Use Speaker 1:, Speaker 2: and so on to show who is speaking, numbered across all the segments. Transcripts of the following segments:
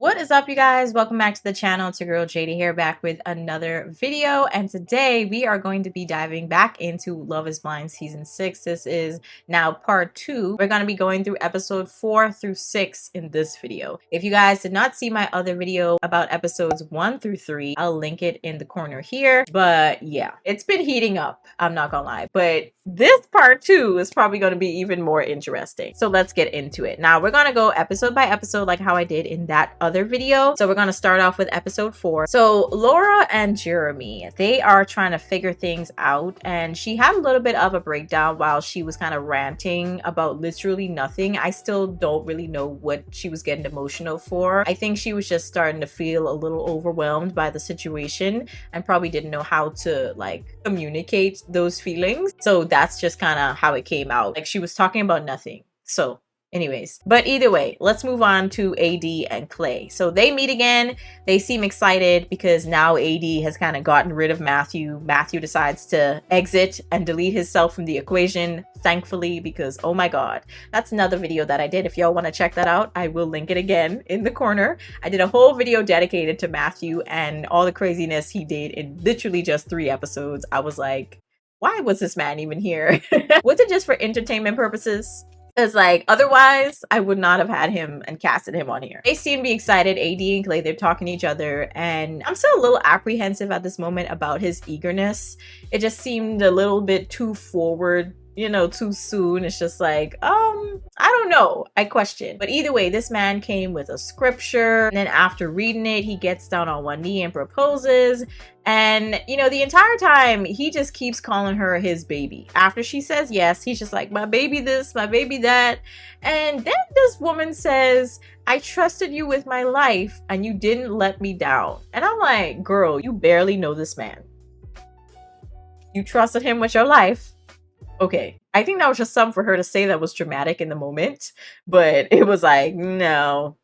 Speaker 1: What is up, you guys? Welcome back to the channel. It's your girl JD here, back with another video, and today we are going to be diving back into Love is Blind season 6. This is now part 2. We're going to be going through episode 4 through 6 in this video. If you guys did not see my other video about episodes 1 through 3, I'll link it in the corner here. But yeah, it's been heating up, I'm not gonna lie, but this part 2 is probably going to be even more interesting. So let's get into it. Now we're going to go episode by episode like how I did in that other video. So we're going to start off with episode 4. So Laura and Jeremy, they are trying to figure things out, and she had a little bit of a breakdown while she was kind of ranting about literally nothing. I still don't really know what she was getting emotional for. I think she was just starting to feel a little overwhelmed by the situation and probably didn't know how to like communicate those feelings. So that's just kind of how it came out. Like, she was talking about nothing. So anyways, but either way, let's move on to AD and Clay. So they meet again. They seem excited because now AD has kind of gotten rid of Matthew. Matthew decides to exit and delete himself from the equation, thankfully, because oh my god, that's another video that I did. If y'all want to check that out, I will link it again in the corner. I did a whole video dedicated to Matthew and all the craziness he did in literally just 3 episodes. I was like, why was this man even here? Was it just for entertainment purposes? Because like otherwise I would not have had him and casted him on here. They seem to be excited. AD and Clay, they're talking to each other, and I'm still a little apprehensive at this moment about his eagerness. It just seemed a little bit too forward, you know, too soon. It's just like, I don't know. I question. But either way, this man came with a scripture, and then after reading it, he gets down on one knee and proposes. And, you know, the entire time, he just keeps calling her his baby. After she says yes, he's just like, my baby this, my baby that. And then this woman says, I trusted you with my life, and you didn't let me down. And I'm like, girl, you barely know this man. You trusted him with your life. Okay, I think that was just something for her to say that was dramatic in the moment, but it was like, no.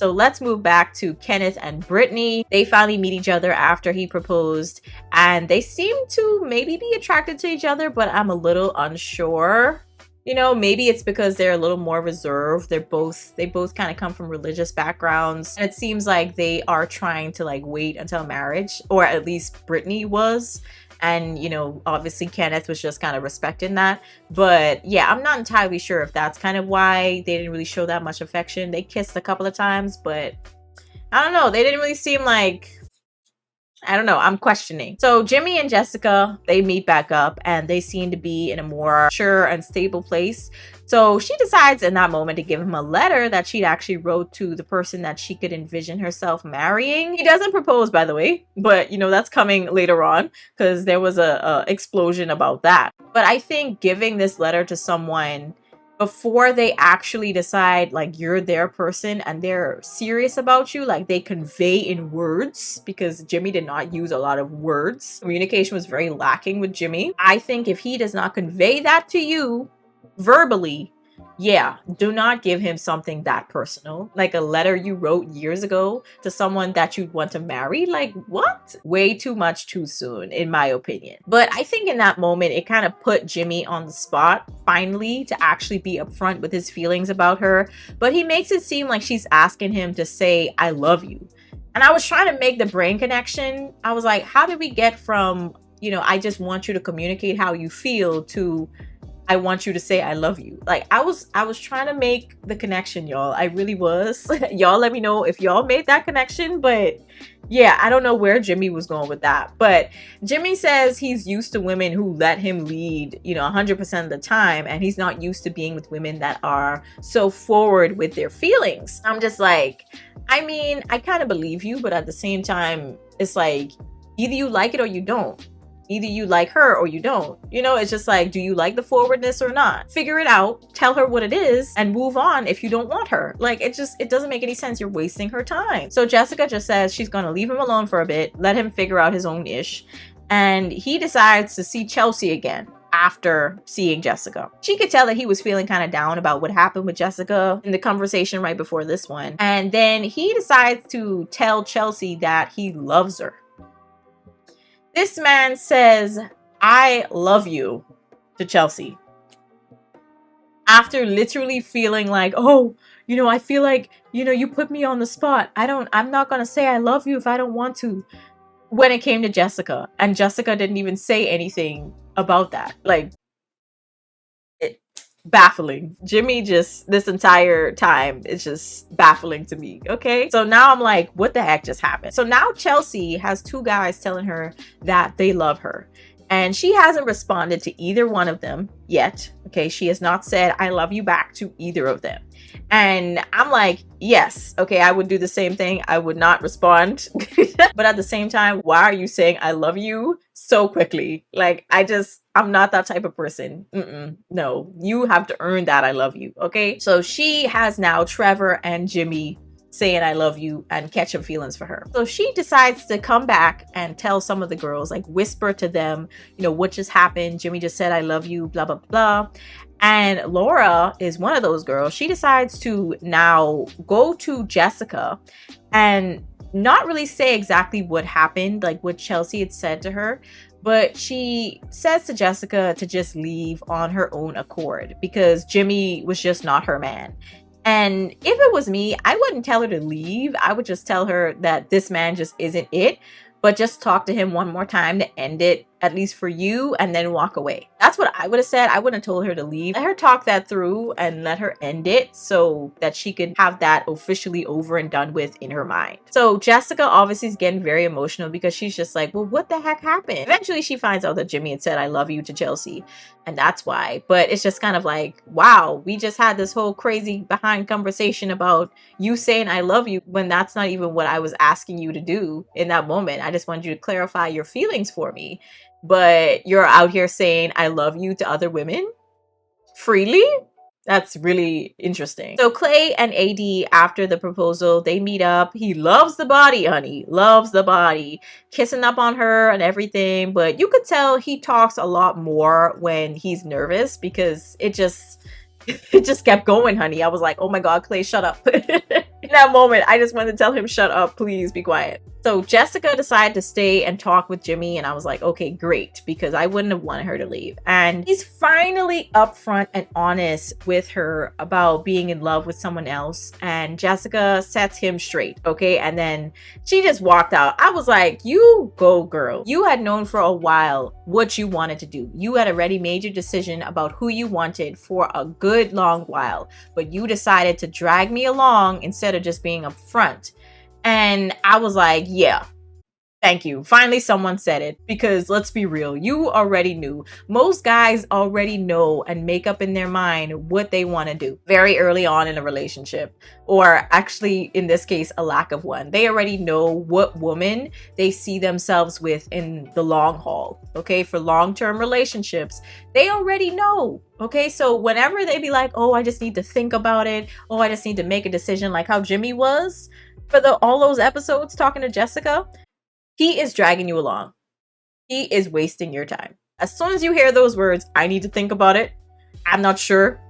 Speaker 1: So let's move back to Kenneth and Brittany. They finally meet each other after he proposed, and they seem to maybe be attracted to each other, but I'm a little unsure. You know, maybe it's because they're a little more reserved. They both kind of come from religious backgrounds. And it seems like they are trying to like wait until marriage, or at least Brittany was. And, you know, obviously Kenneth was just kind of respecting that. But yeah, I'm not entirely sure if that's kind of why they didn't really show that much affection. They kissed a couple of times, but I don't know. They didn't really seem like, I don't know. I'm questioning. So Jimmy and Jessica, they meet back up, and they seem to be in a more sure and stable place. So she decides in that moment to give him a letter that she'd actually wrote to the person that she could envision herself marrying. He doesn't propose, by the way, but you know, that's coming later on because there was a explosion about that. But I think giving this letter to someone before they actually decide like you're their person and they're serious about you, like they convey in words, because Jimmy did not use a lot of words. Communication was very lacking with Jimmy. I think if he does not convey that to you verbally, yeah, do not give him something that personal, like a letter you wrote years ago to someone that you'd want to marry. Like, what? Way too much too soon, in my opinion. But I think in that moment, it kind of put Jimmy on the spot, finally, to actually be upfront with his feelings about her. But he makes it seem like she's asking him to say, I love you. And I was trying to make the brain connection. I was like, how did we get from, you know, I just want you to communicate how you feel, to I want you to say I love you? Like, I was trying to make the connection, y'all. I really was. Y'all let me know if y'all made that connection. But yeah, I don't know where Jimmy was going with that. But Jimmy says he's used to women who let him lead, you know, 100% of the time, and he's not used to being with women that are so forward with their feelings. I'm just like, I mean, I kind of believe you, but at the same time, it's like, either you like it or you don't. Either you like her or you don't. You know, it's just like, do you like the forwardness or not? Figure it out, tell her what it is, and move on if you don't want her. Like, it doesn't make any sense. You're wasting her time. So Jessica just says she's gonna leave him alone for a bit, let him figure out his own ish. And he decides to see Chelsea again after seeing Jessica. She could tell that he was feeling kind of down about what happened with Jessica in the conversation right before this one. And then he decides to tell Chelsea that he loves her. This man says, I love you to Chelsea. After literally feeling like, oh, I feel like, you put me on the spot. I'm not going to say I love you if I don't want to. When it came to Jessica, and Jessica didn't even say anything about that. Like, baffling. Jimmy just, this entire time, it's just baffling to me. Okay, so now I'm like, what the heck just happened? So now Chelsea has two guys telling her that they love her, and she hasn't responded to either one of them yet. Okay, she has not said I love you back to either of them. And I'm like, yes, okay, I would do the same thing. I would not respond. But at the same time, why are you saying I love you so quickly? Like, I'm not that type of person. No, you have to earn that I love you, okay? So she has now Trevor and Jimmy saying I love you and catching feelings for her. So she decides to come back and tell some of the girls, like whisper to them, what just happened. Jimmy just said I love you, blah, blah, blah. And Laura is one of those girls. She decides to now go to Jessica and not really say exactly what happened, like what Chelsea had said to her, but she says to Jessica to just leave on her own accord because Jimmy was just not her man. And if it was me, I wouldn't tell her to leave. I would just tell her that this man just isn't it, but just talk to him one more time to end it, at least for you, and then walk away. That's what I would have said. I wouldn't have told her to leave. Let her talk that through and let her end it so that she could have that officially over and done with in her mind. So Jessica obviously is getting very emotional because she's just like, well, what the heck happened? Eventually she finds out that Jimmy had said I love you to Chelsea, and that's why. But it's just kind of like, wow, we just had this whole crazy behind conversation about you saying I love you when that's not even what I was asking you to do in that moment. I just wanted you to clarify your feelings for me. But you're out here saying I love you to other women freely? That's really interesting. So Clay and AD, after the proposal, they meet up. He loves the body, honey. Loves the body. Kissing up on her and everything. But you could tell he talks a lot more when he's nervous because it just kept going, honey. I was like, oh my God, Clay, shut up. In that moment, I just wanted to tell him, shut up, please be quiet. So Jessica decided to stay and talk with Jimmy, and I was like, okay, great, because I wouldn't have wanted her to leave. And he's finally upfront and honest with her about being in love with someone else, and Jessica sets him straight, okay? And then she just walked out. I was like, you go, girl. You had known for a while what you wanted to do. You had already made your decision about who you wanted for a good long while, but you decided to drag me along instead of just being upfront. And I was like, yeah, thank you. Finally, someone said it, because let's be real. You already knew. Most guys already know and make up in their mind what they want to do very early on in a relationship, or actually in this case, a lack of one. They already know what woman they see themselves with in the long haul. Okay. For long-term relationships, they already know. Okay. So whenever they be like, oh, I just need to think about it. Oh, I just need to make a decision, like how Jimmy was for all those episodes talking to Jessica, he is dragging you along. He is wasting your time. As soon as you hear those words, I need to think about it, I'm not sure,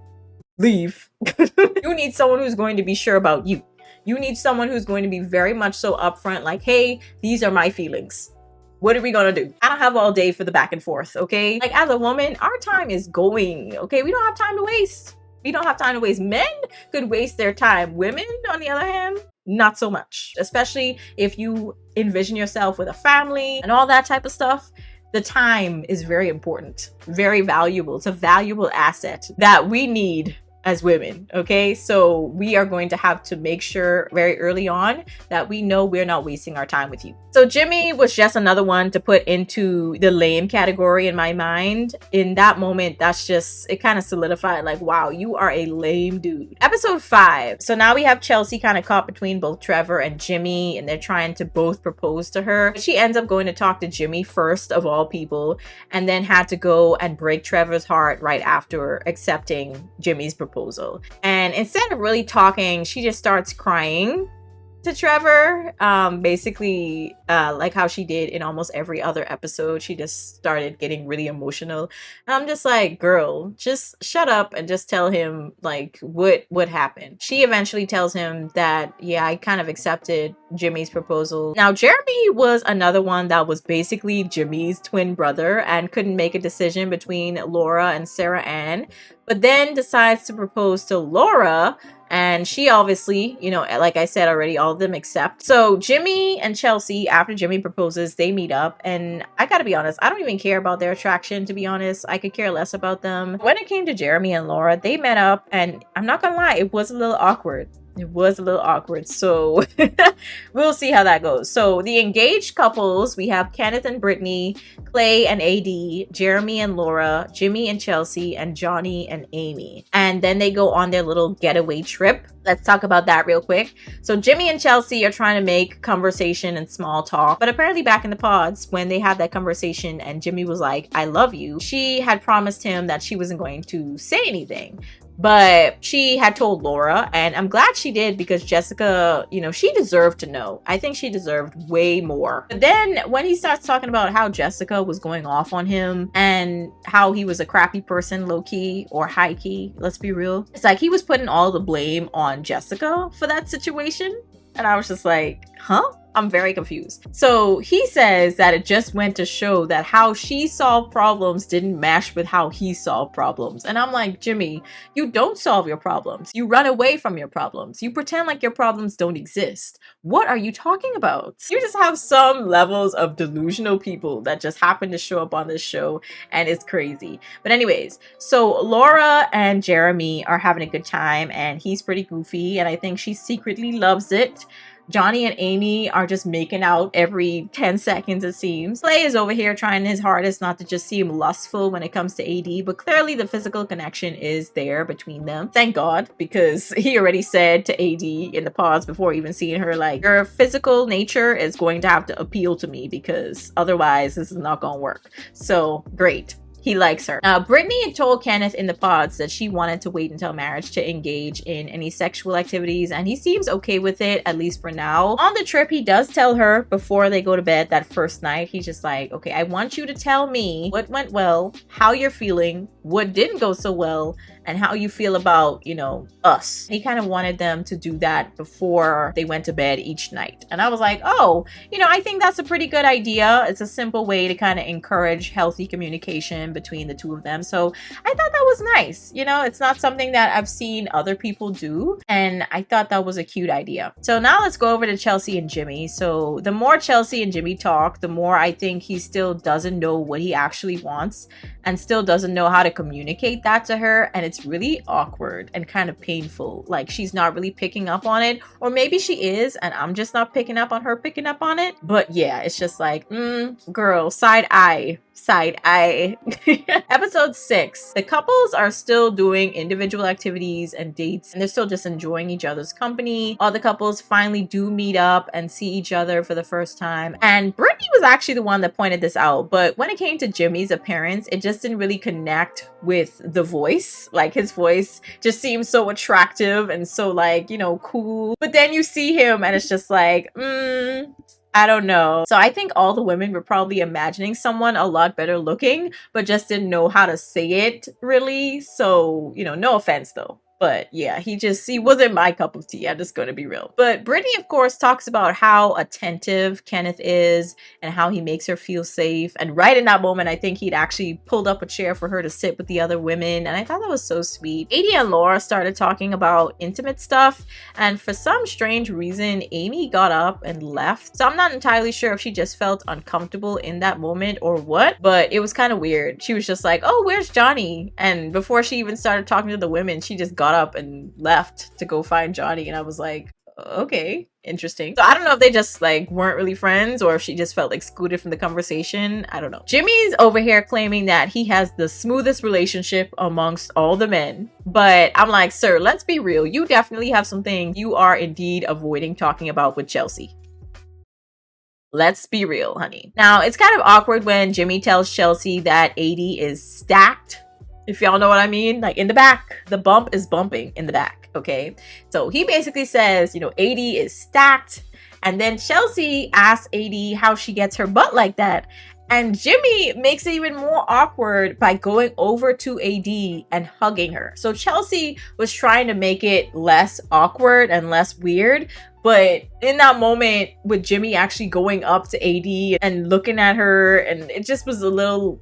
Speaker 1: leave. You need someone who's going to be sure about you. You need someone who's going to be very much so upfront, like, hey, these are my feelings. What are we gonna do? I don't have all day for the back and forth, okay? Like, as a woman, our time is going, okay? We don't have time to waste. We don't have time to waste. Men could waste their time. Women, on the other hand, not so much, especially if you envision yourself with a family and all that type of stuff. The time is very important, very valuable. It's a valuable asset that we need as women. Okay, so we are going to have to make sure very early on that we know we're not wasting our time with you. So Jimmy was just another one to put into the lame category in my mind. In that moment, that's just, it kind of solidified, like, wow, you are a lame dude. Episode 5. So now we have Chelsea kind of caught between both Trevor and Jimmy, and they're trying to both propose to her. She ends up going to talk to Jimmy first of all people, and then had to go and break Trevor's heart right after accepting Jimmy's proposal. And instead of really talking, she just starts crying to Trevor, basically like how she did in almost every other episode. She just started getting really emotional, and I'm just like, girl, just shut up and just tell him like what happened. She eventually tells him that, yeah, I kind of accepted Jimmy's proposal. Now Jeremy was another one that was basically Jimmy's twin brother and couldn't make a decision between Laura and Sarah Ann, but then decides to propose to Laura And she obviously, like I said already, all of them accept. So Jimmy and Chelsea, after Jimmy proposes, they meet up. And I gotta be honest, I don't even care about their attraction, to be honest. I could care less about them. When it came to Jeremy and Laura, they met up, and I'm not gonna lie, it was a little awkward. It was a little awkward. So we'll see how that goes. So the engaged couples, we have Kenneth and Brittany, Clay and AD, Jeremy and Laura, Jimmy and Chelsea, and Johnny and Amy. And then they go on their little getaway trip. Let's talk about that real quick. So Jimmy and Chelsea are trying to make conversation and small talk. But apparently back in the pods, when they had that conversation and Jimmy was like, I love you, she had promised him that she wasn't going to say anything. But she had told Laura, and I'm glad she did, because Jessica, she deserved to know. I think she deserved way more. But then when he starts talking about how Jessica was going off on him and how he was a crappy person, low-key or high-key, let's be real. It's like he was putting all the blame on Jessica for that situation. And I was just like, huh? I'm very confused. So he says that it just went to show that how she solved problems didn't match with how he solved problems. And I'm like, Jimmy, you don't solve your problems. You run away from your problems. You pretend like your problems don't exist. What are you talking about? You just have some levels of delusional people that just happen to show up on this show, and it's crazy. But anyways, so Laura and Jeremy are having a good time, and he's pretty goofy, and I think she secretly loves it. Johnny and Amy are just making out every 10 seconds, it seems. Clay is over here trying his hardest not to just seem lustful when it comes to AD, but clearly the physical connection is there between them. Thank God, because he already said to AD in the pods before even seeing her, like, your physical nature is going to have to appeal to me, because otherwise this is not gonna work. So great. He likes her. Now, Brittany had told Kenneth in the pods that she wanted to wait until marriage to engage in any sexual activities, and he seems okay with it, at least for now. On the trip, he does tell her before they go to bed that first night, he's just like, okay, I want you to tell me what went well, how you're feeling, what didn't go so well, and how you feel about, us. He kind of wanted them to do that before they went to bed each night. And I was like, oh, I think that's a pretty good idea. It's a simple way to kind of encourage healthy communication between the two of them. So I thought that was nice. It's not something that I've seen other people do, and I thought that was a cute idea. So now let's go over to Chelsea and Jimmy. So the more Chelsea and Jimmy talk, the more I think he still doesn't know what he actually wants, and still doesn't know how to communicate that to her. And it's really awkward and kind of painful. Like, she's not really picking up on it, or maybe she is and I'm just not picking up on her picking up on it. But yeah, it's just like, girl, side eye. Episode 6. The couples are still doing individual activities and dates, and they're still just enjoying each other's company. All the couples finally do meet up and see each other for the first time. And Brittany was actually the one that pointed this out, but when it came to Jimmy's appearance, it just didn't really connect with the voice. Like, his voice just seems so attractive and so, like, cool. But then you see him and it's just like, I don't know. So I think all the women were probably imagining someone a lot better looking, but just didn't know how to say it really. So, no offense though. But yeah, he wasn't my cup of tea. I'm just going to be real. But Brittany, of course, talks about how attentive Kenneth is and how he makes her feel safe. And right in that moment, I think he'd actually pulled up a chair for her to sit with the other women. And I thought that was so sweet. AD and Laura started talking about intimate stuff. And for some strange reason, Amy got up and left. So I'm not entirely sure if she just felt uncomfortable in that moment or what. But it was kind of weird. She was just like, oh, where's Johnny? And before she even started talking to the women, she just got up and left to go find Johnny. And I was like, okay, interesting. So I don't know if they just weren't really friends, or if she just felt excluded from the conversation. I don't know. Jimmy's over here claiming that he has the smoothest relationship amongst all the men. But I'm like, sir, let's be real. You definitely have some things you are indeed avoiding talking about with Chelsea. Let's be real, honey. Now, it's kind of awkward when Jimmy tells Chelsea that AD is stacked. If y'all know what I mean, like in the back, the bump is bumping in the back, okay? So he basically says, AD is stacked. And then Chelsea asks AD how she gets her butt like that. And Jimmy makes it even more awkward by going over to AD and hugging her. So Chelsea was trying to make it less awkward and less weird. But in that moment with Jimmy actually going up to AD and looking at her, and it just was a little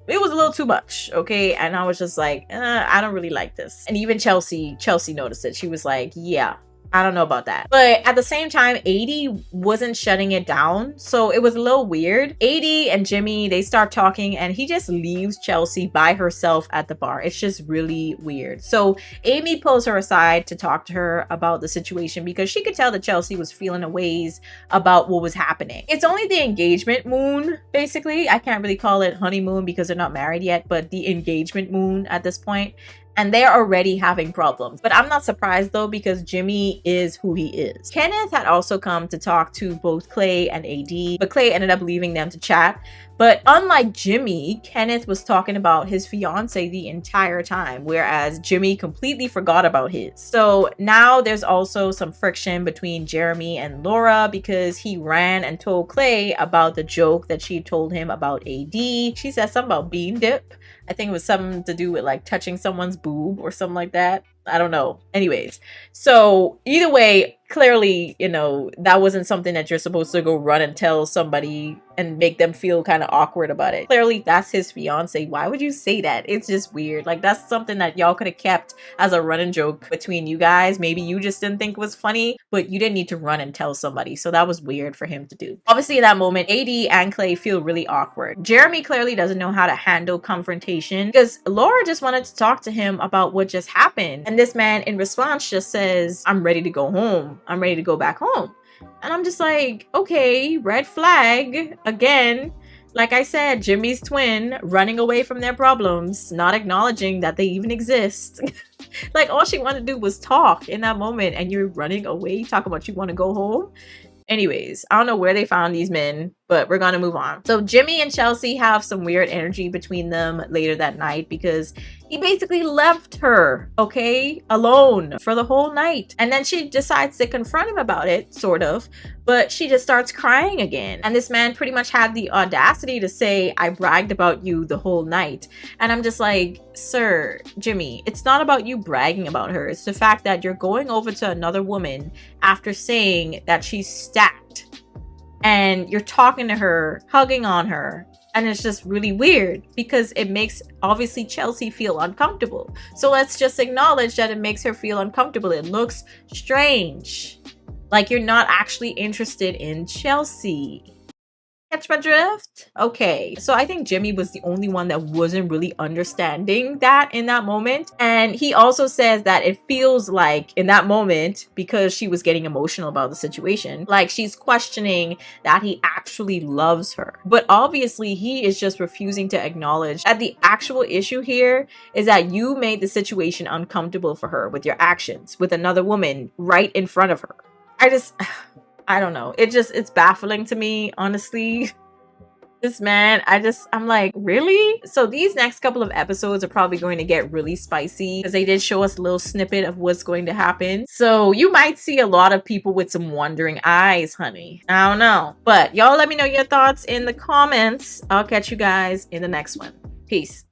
Speaker 1: too much, okay? And I was just like, I don't really like this. And even Chelsea noticed it. She was like, yeah, I don't know about that. But at the same time, AD wasn't shutting it down. So it was a little weird. AD and Jimmy, they start talking and he just leaves Chelsea by herself at the bar. It's just really weird. So Amy pulls her aside to talk to her about the situation because she could tell that Chelsea was feeling a ways about what was happening. It's only the engagement moon, basically. I can't really call it honeymoon because they're not married yet, but the engagement moon at this point. And they're already having problems. But I'm not surprised though, because Jimmy is who he is. Kenneth had also come to talk to both Clay and AD, but Clay ended up leaving them to chat. But unlike Jimmy, Kenneth was talking about his fiance the entire time, whereas Jimmy completely forgot about his. So now there's also some friction between Jeremy and Laura because he ran and told Clay about the joke that she told him about AD. She said something about bean dip. I think it was something to do with like touching someone's boob or something like that. I don't know. Anyways, so either way, clearly, you know, that wasn't something that you're supposed to go run and tell somebody and make them feel kind of awkward about it. Clearly, that's his fiance. Why would you say that? It's just weird. Like, that's something that y'all could have kept as a running joke between you guys. Maybe you just didn't think it was funny, but you didn't need to run and tell somebody. So that was weird for him to do. Obviously, in that moment, AD and Clay feel really awkward. Jeremy clearly doesn't know how to handle confrontation because Laura just wanted to talk to him about what just happened. And this man in response just says, I'm ready to go home. I'm ready to go back home. And I'm just like, okay, red flag again. Like I said, Jimmy's twin running away from their problems, not acknowledging that they even exist. Like all she wanted to do was talk in that moment and you're running away, talking about you want to go home. Anyways, I don't know where they found these men, but we're gonna move on. So Jimmy and Chelsea have some weird energy between them later that night because he basically left her, okay, alone for the whole night. And then she decides to confront him about it, sort of, but she just starts crying again. And this man pretty much had the audacity to say, I bragged about you the whole night. And I'm just like, sir, Jimmy, it's not about you bragging about her. It's the fact that you're going over to another woman after saying that she's stacked. And you're talking to her, hugging on her. And it's just really weird because it makes obviously Chelsea feel uncomfortable. So let's just acknowledge that it makes her feel uncomfortable. It looks strange. Like you're not actually interested in Chelsea. Catch my drift? Okay, so I think Jimmy was the only one that wasn't really understanding that in that moment. And he also says that it feels like in that moment, because she was getting emotional about the situation, like she's questioning that he actually loves her. But obviously he is just refusing to acknowledge that the actual issue here is that you made the situation uncomfortable for her with your actions with another woman right in front of her. I don't know. It's baffling to me, honestly. This man, I'm like, really? So these next couple of episodes are probably going to get really spicy because they did show us a little snippet of what's going to happen. So you might see a lot of people with some wondering eyes, honey. I don't know. But y'all let me know your thoughts in the comments. I'll catch you guys in the next one. Peace.